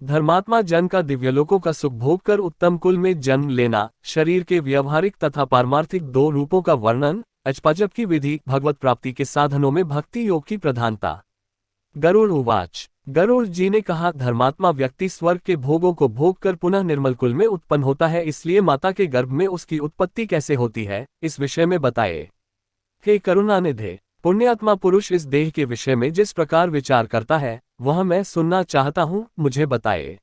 धर्मात्मा जन का दिव्यलोकों का सुख भोग कर उत्तम कुल में जन्म लेना, शरीर के व्यावहारिक तथा पारमार्थिक दो रूपों का वर्णन, अजपजप की विधि, भगवत प्राप्ति के साधनों में भक्ति योग की प्रधानता। गरुड़ उवाच। गरुड़ जी ने कहा, धर्मात्मा व्यक्ति स्वर्ग के भोगों को भोग कर पुनः निर्मल कुल में उत्पन्न होता है, इसलिए माता के गर्भ में उसकी उत्पत्ति कैसे होती है, इस विषय में बताए। हे करुणानिधे, पुण्यात्मा पुरुष इस देह के विषय में जिस प्रकार विचार करता है वह मैं सुनना चाहता हूँ, मुझे बताए।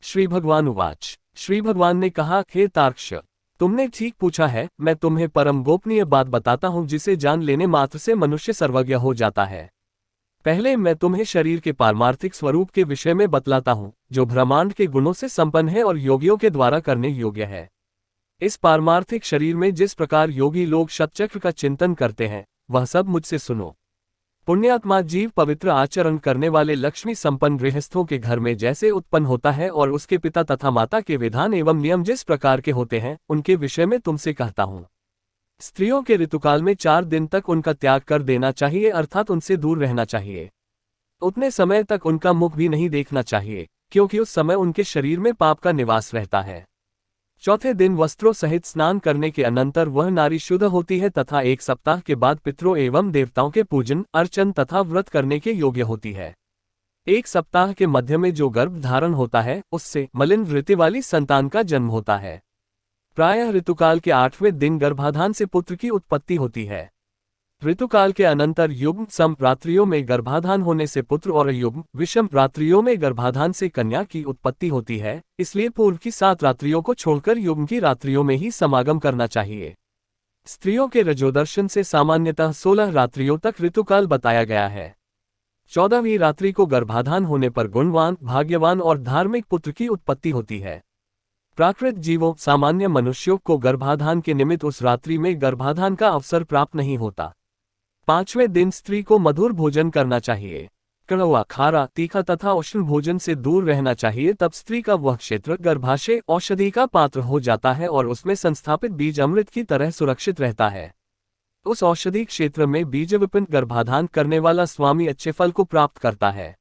श्री भगवान उवाच। श्री भगवान ने कहा, हे तार्क्ष, तुमने ठीक पूछा है। मैं तुम्हें परम गोपनीय बात बताता हूँ जिसे जान लेने मात्र से मनुष्य सर्वज्ञ हो जाता है। पहले मैं तुम्हें शरीर के पारमार्थिक स्वरूप के विषय में बतलाता हूँ, जो ब्रह्मांड के गुणों से संपन्न है और योगियों के द्वारा करने योग्य है। इस पारमार्थिक शरीर में जिस प्रकार योगी लोग शतचक्र का चिंतन करते हैं, वह सब मुझसे सुनो। पुण्यात्मा जीव पवित्र आचरण करने वाले लक्ष्मी संपन्न गृहस्थों के घर में जैसे उत्पन्न होता है और उसके पिता तथा माता के विधान एवं नियम जिस प्रकार के होते हैं, उनके विषय में तुमसे कहता हूँ। स्त्रियों के ऋतुकाल में 4 दिन तक उनका त्याग कर देना चाहिए, अर्थात उनसे दूर रहना चाहिए। उतने समय तक उनका मुख भी नहीं देखना चाहिए, क्योंकि उस समय उनके शरीर में पाप का निवास रहता है। चौथे दिन वस्त्रों सहित स्नान करने के अनंतर वह नारी शुद्ध होती है तथा 1 सप्ताह के बाद पितरों एवं देवताओं के पूजन अर्चन तथा व्रत करने के योग्य होती है। 1 सप्ताह के मध्य में जो गर्भ धारण होता है, उससे मलिन वृत्ति वाली संतान का जन्म होता है। प्रायः ऋतुकाल के 8वें दिन गर्भाधान से पुत्र की उत्पत्ति होती है। ऋतुकाल के अनंतर युग्म सम रात्रियों में गर्भाधान होने से पुत्र और युग्म विषम रात्रियों में गर्भाधान से कन्या की उत्पत्ति होती है। इसलिए पूर्व की 7 रात्रियों को छोड़कर युग्म की रात्रियों में ही समागम करना चाहिए। स्त्रियों के रजोदर्शन से सामान्यतः 16 रात्रियों तक ऋतुकाल बताया गया है। 14वीं रात्रि को गर्भाधान होने पर गुणवान, भाग्यवान और धार्मिक पुत्र की उत्पत्ति होती है। प्राकृत जीवों सामान्य मनुष्यों को गर्भाधान के निमित्त उस रात्रि में गर्भाधान का अवसर प्राप्त नहीं होता। 5वें दिन स्त्री को मधुर भोजन करना चाहिए। कड़वा, खारा, तीखा तथा उष्ण भोजन से दूर रहना चाहिए, तब स्त्री का वह क्षेत्र गर्भाशय औषधि का पात्र हो जाता है और उसमें संस्थापित बीज अमृत की तरह सुरक्षित रहता है। उस औषधि क्षेत्र में बीज विपिन गर्भाधान करने वाला स्वामी अच्छे फल को प्राप्त करता है।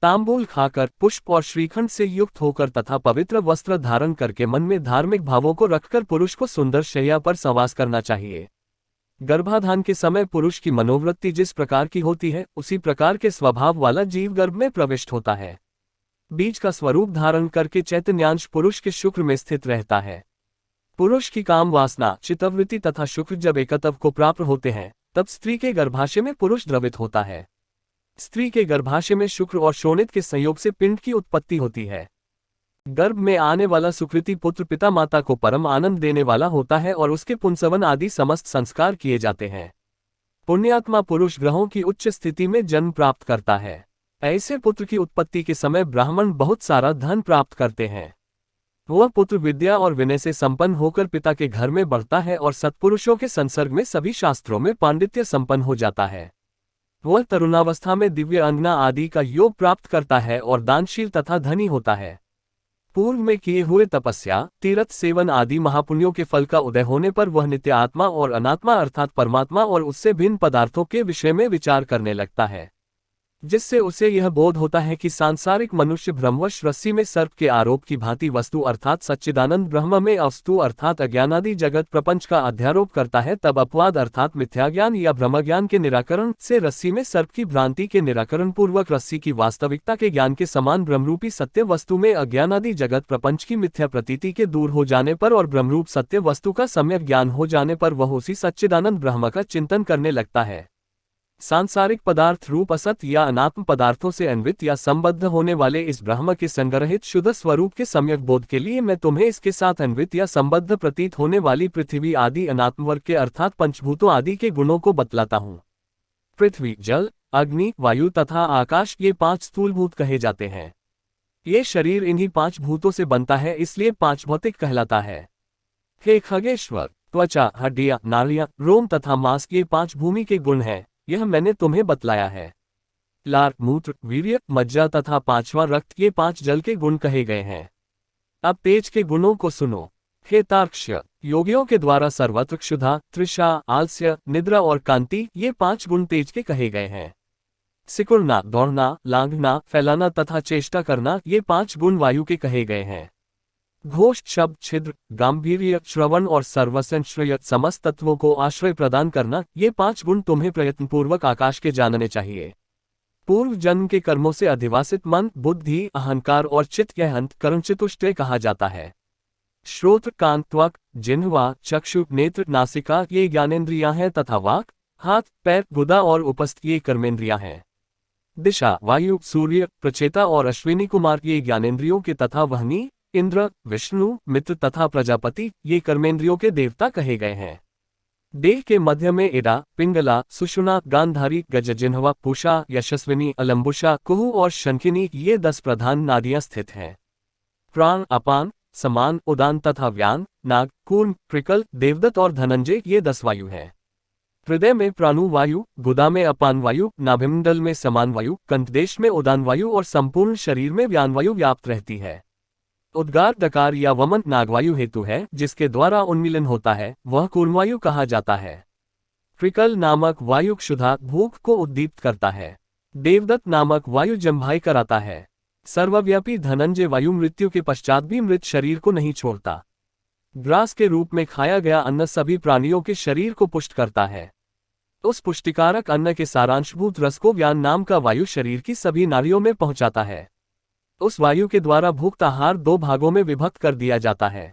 तांबूल खाकर, पुष्प और श्रीखंड से युक्त होकर तथा पवित्र वस्त्र धारण करके मन में धार्मिक भावों को रखकर पुरुष को सुंदर शैया पर सवास करना चाहिए। गर्भाधान के समय पुरुष की मनोवृत्ति जिस प्रकार की होती है, उसी प्रकार के स्वभाव वाला जीव गर्भ में प्रविष्ट होता है। बीज का स्वरूप धारण करके चैतन्यांश पुरुष के शुक्र में स्थित रहता है। पुरुष की काम वासना, चित्तवृत्ति तथा शुक्र जब एकत्व को प्राप्त होते हैं, तब स्त्री के गर्भाशय में पुरुष द्रवित होता है। स्त्री के गर्भाशय में शुक्र और शोणित के संयोग से पिंड की उत्पत्ति होती है। गर्भ में आने वाला सुकृति पुत्र पिता माता को परम आनंद देने वाला होता है और उसके पुंसवन आदि समस्त संस्कार किए जाते हैं। पुण्यात्मा पुरुष ग्रहों की उच्च स्थिति में जन्म प्राप्त करता है। ऐसे पुत्र की उत्पत्ति के समय ब्राह्मण बहुत सारा धन प्राप्त करते हैं। वह पुत्र विद्या और विनय से संपन्न होकर पिता के घर में बढ़ता है और सत्पुरुषों के संसर्ग में सभी शास्त्रों में पांडित्य संपन्न हो जाता है। वह तरुणावस्था में दिव्य अंगना आदि का योग प्राप्त करता है और दानशील तथा धनी होता है। पूर्व में किए हुए तपस्या, तीर्थ सेवन आदि महापुण्यों के फल का उदय होने पर वह नित्य आत्मा और अनात्मा अर्थात परमात्मा और उससे भिन्न पदार्थों के विषय में विचार करने लगता है, जिससे उसे यह बोध होता है कि सांसारिक मनुष्य भ्रमवश रस्सी में सर्प के आरोप की भांति वस्तु अर्थात सच्चिदानंद ब्रह्म में अवस्तु अर्थात अज्ञानादि जगत प्रपंच का अध्यारोप करता है। तब अपवाद अर्थात मिथ्याज्ञान या ब्रह्मज्ञान के निराकरण से रस्सी में सर्प की भ्रांति के निराकरण पूर्वक रस्सी की वास्तविकता के ज्ञान के समान ब्रह्मरूपी सत्य वस्तु में अज्ञानादि जगत प्रपंच की मिथ्या प्रतीति के दूर हो जाने पर और ब्रह्मरूप सत्य वस्तु का सम्यक ज्ञान हो जाने पर वह उसी सच्चिदानंद ब्रह्म का चिंतन करने लगता है। सांसारिक पदार्थ रूप असत या अनात्म पदार्थों से अन्वित या संबद्ध होने वाले इस ब्रह्म के संग्रहित शुद्ध स्वरूप के सम्यक बोध के लिए मैं तुम्हें इसके साथ अन्वित या संबद्ध प्रतीत होने वाली पृथ्वी आदि अनात्म वर्ग के अर्थात पंचभूतों आदि के गुणों को बतलाता हूँ। पृथ्वी, जल, अग्नि, वायु तथा आकाश ये 5 स्थूलभूत कहे जाते हैं। ये शरीर इन्हीं 5 भूतों से बनता है, इसलिए 5 भौतिक कहलाता है। हे खगेश्वर, त्वचा, हड्डियां, नाड़ियां, रोम तथा मांस ये 5 भूमि के गुण हैं, यह मैंने तुम्हें बतलाया है। लार, मूत्र, वीर्य, मज्जा तथा 5वां रक्त ये 5 जल के गुण कहे गए हैं। अब तेज के गुणों को सुनो। हे तार्क्ष, योगियों के द्वारा सर्वत्र क्षुधा, तृषा, आलस्य, निद्रा और कांति ये 5 गुण तेज के कहे गए हैं। सिकुड़ना, दौड़ना, लांघना, फैलाना तथा चेष्टा करना, ये 5 गुण वायु के कहे गए हैं। घोष, शब्द, छिद्र, गांभीर्य, श्रवण और सर्वसंश्रय समस्त तत्वों को आश्रय प्रदान करना, ये 5 गुण तुम्हें प्रयत्नपूर्वक आकाश के जानने चाहिए। पूर्व जन्म के कर्मों से अधिवासित मन, बुद्धि, अहंकार और चित्त, यह अंतःकरण चतुष्टय कहा जाता है। श्रोत्र, कान, त्वक, जिह्वा, चक्षु, नेत्र, नासिका, ये ज्ञानेंद्रियां हैं तथा वाक, हाथ, पैर, गुदा और उपस्थ, ये कर्मेंद्रियां हैं। दिशा, वायु, सूर्य, प्रचेता और अश्विनी कुमार, ये ज्ञानेंद्रियों के तथा वहनी, इंद्र, विष्णु, मित्र तथा प्रजापति, ये कर्मेंद्रियों के देवता कहे गए हैं। देह के मध्य में इड़ा, पिंगला, सुषुम्ना, गांधारी, गजजिह्वा, पूषा, यशस्विनी, अलंबुषा, कुहू और शंखिनी, ये 10 प्रधान नाड़ियां स्थित हैं। प्राण, अपान, समान, उदान तथा व्यान, नाग, कूर्म, प्रिकल, देवदत्त और धनंजय, ये 10 वायु हैं। हृदय में प्राणु वायु, गुदा में अपान वायु, नाभिमंडल में समान वायु, कंठदेश में उदान वायु और संपूर्ण शरीर में व्यान वायु व्याप्त रहती है। उद्गार, डकार या वमन नागवायु हेतु है, जिसके द्वारा उन्मीलन होता है, वह कूर्मवायु कहा जाता है। प्रिकल नामक वायु क्षुधा, भूख को उद्दीप्त करता है। देवदत्त नामक वायु जम्भाई कराता है। सर्वव्यापी धनंजय वायु मृत्यु के पश्चात भी मृत शरीर को नहीं छोड़ता। ग्रास के रूप में खाया गया अन्न सभी प्राणियों के शरीर को पुष्ट करता है। उस पुष्टिकारक अन्न के सारांशभूत रस को व्यान नाम का वायु शरीर की सभी नाड़ियों में पहुंचाता है। उस वायु के द्वारा भुक्त आहार 2 भागों में विभक्त कर दिया जाता है।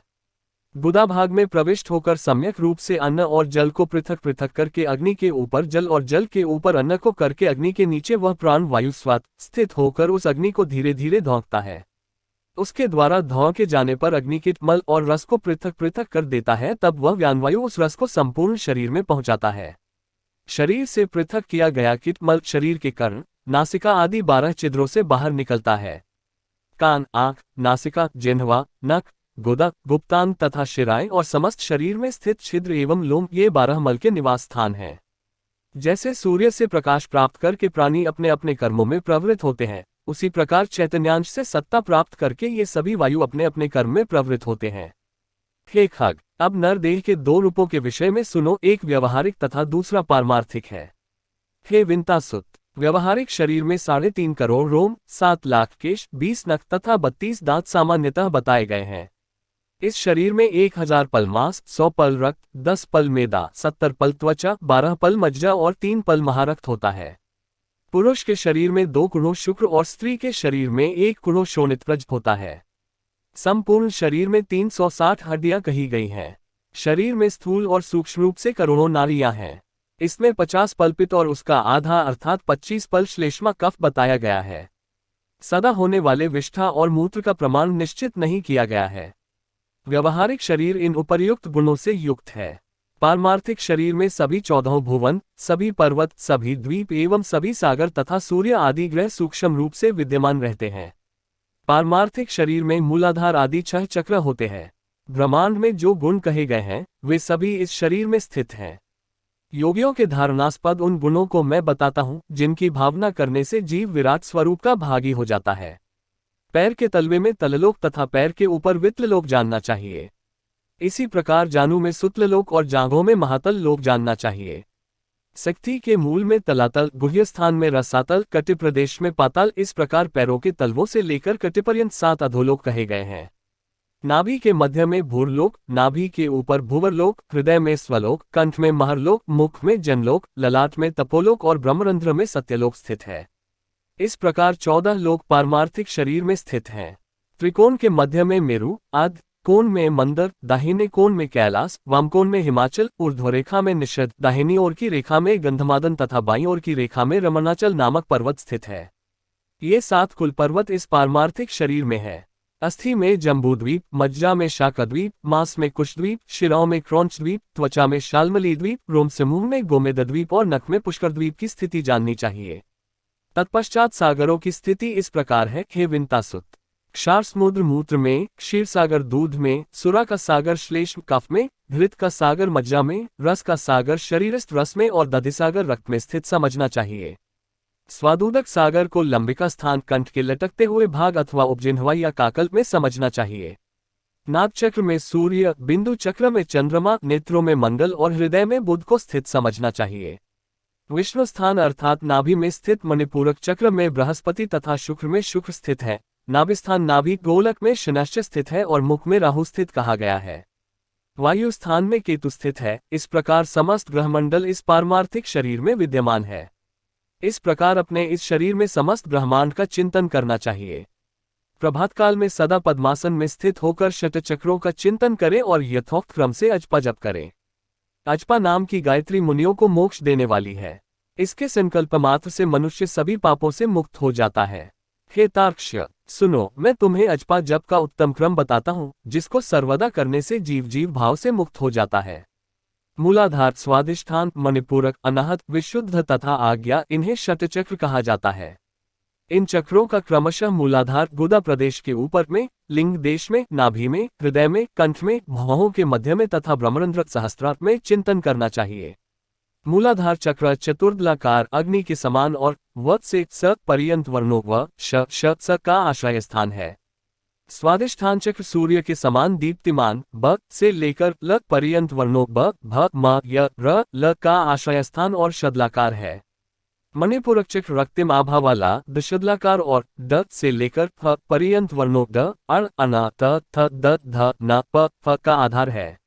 गुदा भाग में प्रविष्ट होकर सम्यक रूप से अन्न और जल को पृथक पृथक करके अग्नि के ऊपर जल और जल के ऊपर अन्न को करके अग्नि के नीचे वह प्राण वायु स्थित होकर उस अग्नि को धीरे धीरे धौंकता है। उसके द्वारा धौंके जाने पर अग्नि कीट मल और रस को पृथक पृथक कर देता है, तब वह व्यानवायु उस रस को संपूर्ण शरीर में पहुंचाता है। शरीर से पृथक किया गया कीट मल शरीर के कर्ण, नासिका आदि 12 छिद्रों से बाहर निकलता है। कान, आंख, नासिका, जिह्वा, नख, गुदा, गुप्तांग तथा शिराएं और समस्त शरीर में स्थित छिद्र एवं लोम, ये 12 मल के निवास स्थान हैं। जैसे सूर्य से प्रकाश प्राप्त करके प्राणी अपने अपने कर्मों में प्रवृत्त होते हैं, उसी प्रकार चैतन्यांश से सत्ता प्राप्त करके ये सभी वायु अपने अपने कर्म में प्रवृत्त होते हैं। हे खग, अब नर देह के 2 रूपों के विषय में सुनो, एक व्यवहारिक तथा दूसरा पारमार्थिक है। हे विंतासुत, व्यवहारिक शरीर में 3.5 करोड़ रोम, 7 लाख केश, 20 नख तथा 32 दांत सामान्यतः बताए गए हैं। इस शरीर में 1000 पल मांस, 100 पल रक्त, 10 पल मेदा, 70 पल त्वचा, 12 पल मज्जा और 3 पल महारक्त होता है। पुरुष के शरीर में 2 कुणों शुक्र और स्त्री के शरीर में 1 कुणों शोणित प्रज होता है। संपूर्ण शरीर में 360 हड्डियां कही गई हैं। शरीर में स्थूल और सूक्ष्म रूप से करोड़ों नाड़ियां हैं। इसमें 50 पल पित्त और उसका आधा अर्थात 25 पल श्लेष्मा कफ बताया गया है। सदा होने वाले विष्ठा और मूत्र का प्रमाण निश्चित नहीं किया गया है। व्यवहारिक शरीर इन उपर्युक्त गुणों से युक्त है। पारमार्थिक शरीर में सभी 14 भुवन, सभी पर्वत, सभी द्वीप एवं सभी सागर तथा सूर्य आदि ग्रह सूक्ष्म रूप से विद्यमान रहते हैं। पारमार्थिक शरीर में मूलाधार आदि 6 चक्र होते हैं। ब्रह्मांड में जो गुण कहे गए हैं वे सभी इस शरीर में स्थित हैं। योगियों के धारणास्पद उन गुणों को मैं बताता हूं, जिनकी भावना करने से जीव विराट स्वरूप का भागी हो जाता है। पैर के तलवे में तललोक तथा पैर के ऊपर वित्तलोक जानना चाहिए। इसी प्रकार जानू में सुतललोक और जांघों में महातल लोक जानना चाहिए। शक्ति के मूल में तलातल, गुह्य स्थान में रसातल, कटि प्रदेश में पाताल, इस प्रकार पैरों के तलवों से लेकर कटिपर्यंत 7 अधोलोक कहे गए हैं। नाभि के मध्य में भूरलोक, नाभि के ऊपर भूवरलोक, हृदय में स्वलोक, कंठ में महरलोक, मुख में जनलोक, ललाट में तपोलोक और ब्रह्मरंध्र में सत्यलोक स्थित है। इस प्रकार 14 लोक पारमार्थिक शरीर में स्थित हैं। त्रिकोण के मध्य में मेरु, आद्य कोण में मंदर, दाहिने कोण में कैलाश, वाम कोण में हिमाचल, ऊर्ध्वरेखा में निषद, दाहिनी ओर की रेखा में गंधमादन तथा बाईं ओर की रेखा में रमणाचल नामक पर्वत स्थित है। ये 7 कुल पर्वत इस पारमार्थिक शरीर में है। अस्थि में जम्बूद्वीप, मज्जा में शाकद्वीप, मांस में कुशद्वीप, शिराओं में क्रौंचद्वीप, त्वचा में शाल्मली द्वीप, रोम समूह में गोमेदद्वीप और नख में पुष्करद्वीप की स्थिति जाननी चाहिए। तत्पश्चात सागरों की स्थिति इस प्रकार है। हे विंतासुत, क्षार समुद्र मूत्र में, क्षीर सागर दूध में, सुरा का सागर श्लेष्म कफ में, घृत का सागर मज्जा में, रस का सागर शरीरस्थ रस में और दधिसागर रक्त में स्थित समझना चाहिए। स्वादुदक सागर को लंबिका स्थान कंठ के लटकते हुए भाग अथवा उपजिह्वा या काकल में समझना चाहिए। नाभ चक्र में सूर्य, बिंदु चक्र में चंद्रमा, नेत्रों में मंगल और हृदय में बुध को स्थित समझना चाहिए। विष्णु स्थान अर्थात नाभि में स्थित मणिपूरक चक्र में बृहस्पति तथा शुक्र में शुक्र स्थित है। नाभि स्थान नाभि गोलक में शनैश्चर स्थित है और मुख में राहु स्थित कहा गया है। वायु स्थान में केतु स्थित है। इस प्रकार समस्त ग्रहमंडल इस पारमार्थिक शरीर में विद्यमान है। इस प्रकार अपने इस शरीर में समस्त ब्रह्मांड का चिंतन करना चाहिए। प्रभात काल में सदा पद्मासन में स्थित होकर षटचक्रों का चिंतन करें और यथोक्त क्रम से अजपा जप करें। अजपा नाम की गायत्री मुनियों को मोक्ष देने वाली है। इसके संकल्प मात्र से मनुष्य सभी पापों से मुक्त हो जाता है। हे तार्क्ष्य, सुनो, मैं तुम्हें अजपा जप का उत्तम क्रम बताता हूँ, जिसको सर्वदा करने से जीव जीव भाव से मुक्त हो जाता है। मूलाधार, स्वादिष्ठान, मणिपूरक, अनाहत, विशुद्ध तथा आज्ञा, इन्हें षटचक्र कहा जाता है। इन चक्रों का क्रमशः मूलाधार गुदा प्रदेश के ऊपर में, लिंग देश में, नाभि में, हृदय में, कंठ में, भौहों के मध्य में तथा ब्रह्मरंध्र सहस्त्रार में चिंतन करना चाहिए। मूलाधार चक्र चतुर्दलाकार अग्नि के समान और व से स पर्यंत वर्णों व श का आश्रय स्थान है। स्वादिष्ठान चक्र सूर्य के समान दीप्तिमान ब से लेकर ल पर्यंत वर्णों ब भ म य र ल का आश्रय स्थान और शदलाकार है। मणिपूरक चक्र रक्तिम आभा वाला दशदलाकार और ड से लेकर फ पर्यंत वर्णों ड अण अना त थ द ध न प फ का आधार है।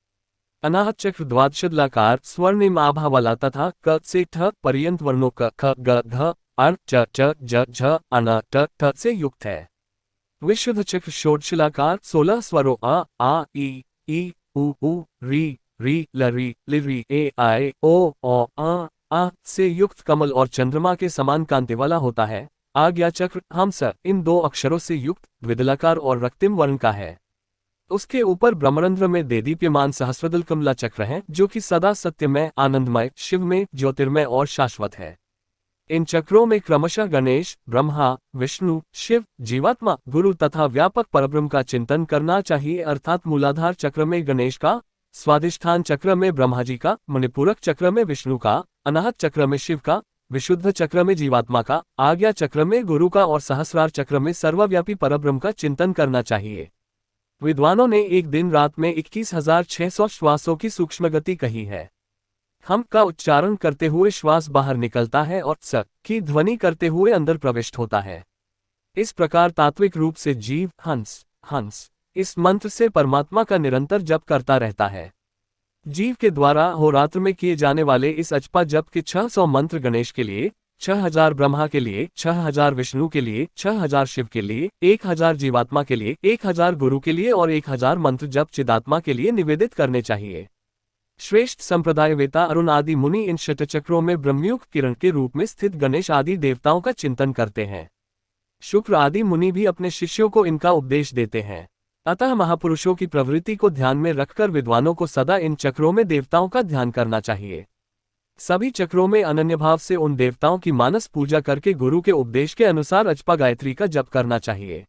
अनाहत चक्र द्वादशदलाकार स्वर्णिम आभा वाला तथा क से ठ पर्यंत वर्णों क ख ग घ अण च च ज झ अन ट ठ से युक्त है। विशुद्ध चक्र षोडशिलाकार 16 स्वरों आ ई उ री रि ए आए ओ आ से युक्त कमल और चंद्रमा के समान कांति वाला होता है। आज्ञा चक्र हंस इन दो अक्षरों से युक्त द्विदलाकार और रक्तिम वर्ण का है। उसके ऊपर ब्रह्मरंध्र में देदीप्यमान सहस्रदल कमला चक्र है, जो कि सदा सत्यमय, आनंदमय, शिवमय, ज्योतिर्मय और शाश्वत है। इन चक्रों में क्रमशः गणेश, ब्रह्मा, विष्णु, शिव, जीवात्मा, गुरु तथा व्यापक परब्रह्म का चिंतन करना चाहिए। अर्थात मूलाधार चक्र में गणेश का, स्वादिष्ठान चक्र में ब्रह्मा जी का, मणिपूरक चक्र में विष्णु का, अनाहत चक्र में शिव का, विशुद्ध चक्र में जीवात्मा का, आज्ञा चक्र में गुरु का और सहस्रार चक्र में सर्वव्यापी परब्रह्म का चिंतन करना चाहिए। विद्वानों ने एक दिन रात में 21,600 श्वासों की सूक्ष्म गति कही है। हम का उच्चारण करते हुए श्वास बाहर निकलता है और स की ध्वनि करते हुए अंदर प्रविष्ट होता है। इस प्रकार तात्विक रूप से जीव हंस इस मंत्र से परमात्मा का निरंतर जप करता रहता है। जीव के द्वारा होरात्र में किए जाने वाले इस अजपा जप के 600 मंत्र गणेश के लिए, 6000 ब्रह्मा के लिए, 6000 विष्णु के लिए, 6000 शिव के लिए, 1000 जीवात्मा के लिए, 1000 गुरु के लिए और 1000 मंत्र जप चिदात्मा के लिए निवेदित करने चाहिए। श्रेष्ठ संप्रदायवेता अरुण आदि मुनि इन षटचक्रों में ब्रह्मयुग किरण के रूप में स्थित गणेश आदि देवताओं का चिंतन करते हैं। शुक्र आदि मुनि भी अपने शिष्यों को इनका उपदेश देते हैं। अतः महापुरुषों की प्रवृत्ति को ध्यान में रखकर विद्वानों को सदा इन चक्रों में देवताओं का ध्यान करना चाहिए। सभी चक्रों में अनन्य भाव से उन देवताओं की मानस पूजा करके गुरु के उपदेश के अनुसार अजपा गायत्री का जप करना चाहिए।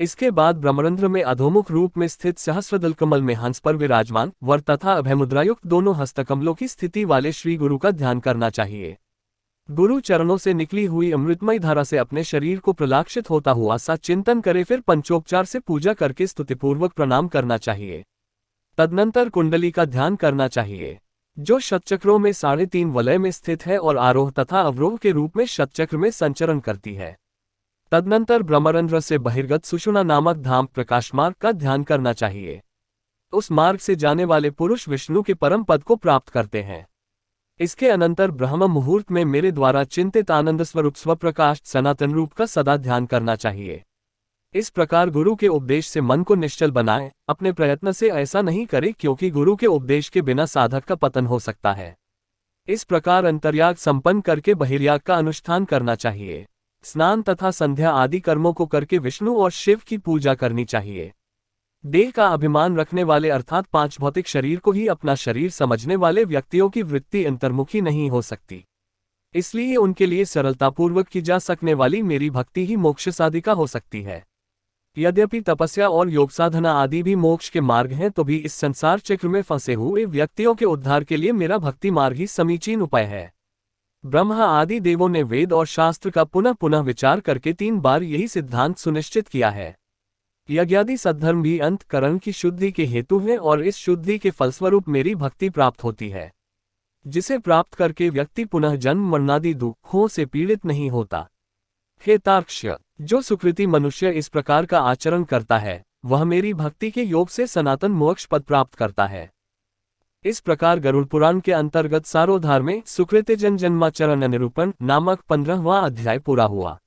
इसके बाद ब्रह्मरंध्र में अधोमुख रूप में स्थित सहस्रदल कमल में हंस पर विराजमान वर तथा अभयमुद्रायुक्त दोनों हस्तकमलों की स्थिति वाले श्री गुरु का ध्यान करना चाहिए। गुरु चरणों से निकली हुई अमृतमय धारा से अपने शरीर को प्रलाक्षित होता हुआ सा चिंतन करे, फिर पंचोपचार से पूजा करके स्तुतिपूर्वक प्रणाम करना चाहिए। तदनंतर कुंडली का ध्यान करना चाहिए, जो शतचक्रों में 3.5 वलय में स्थित है और आरोह तथा अवरोह के रूप में शतचक्र में संचरण करती है। तदनंतर ब्रह्मरंध्र से बहिर्गत सुषुम्ना नामक धाम प्रकाश मार्ग का ध्यान करना चाहिए। उस मार्ग से जाने वाले पुरुष विष्णु के परम पद को प्राप्त करते हैं। इसके अनंतर ब्रह्म मुहूर्त में मेरे द्वारा चिंतित आनंद स्वरूप स्वप्रकाश सनातन रूप का सदा ध्यान करना चाहिए। इस प्रकार गुरु के उपदेश से मन को निश्चल बनाए। अपने प्रयत्न से ऐसा नहीं करे, क्योंकि गुरु के उपदेश के बिना साधक का पतन हो सकता है। इस प्रकार अंतर्याग संपन्न करके बहिर्याग का अनुष्ठान करना चाहिए। स्नान तथा संध्या आदि कर्मों को करके विष्णु और शिव की पूजा करनी चाहिए। देह का अभिमान रखने वाले अर्थात 5 भौतिक शरीर को ही अपना शरीर समझने वाले व्यक्तियों की वृत्ति अंतर्मुखी नहीं हो सकती। इसलिए उनके लिए सरलतापूर्वक की जा सकने वाली मेरी भक्ति ही मोक्ष साधिका हो सकती है। यद्यपि तपस्या और योग साधना आदि भी मोक्ष के मार्ग हैं, तो भी इस संसार चक्र में फंसे हुए व्यक्तियों के उद्धार के लिए मेरा भक्ति मार्ग ही समीचीन उपाय है। ब्रह्मा आदि देवों ने वेद और शास्त्र का पुनः पुनः विचार करके 3 बार यही सिद्धांत सुनिश्चित किया है। यज्ञादि सद्धर्म भी अंतःकरण की शुद्धि के हेतु है और इस शुद्धि के फलस्वरूप मेरी भक्ति प्राप्त होती है। जिसे प्राप्त करके व्यक्ति पुनः जन्म मरणादि दुखों से पीड़ित नहीं होता। हे तार्क्ष्य, जो सुकृति मनुष्य इस प्रकार का आचरण करता है, वह मेरी भक्ति के योग से सनातन मोक्ष पद प्राप्त करता है। इस प्रकार गरुड़ पुराण के अंतर्गत सारोद्धार में सुकृतिजन जन्माचरण निरूपण नामक 15वां अध्याय पूरा हुआ।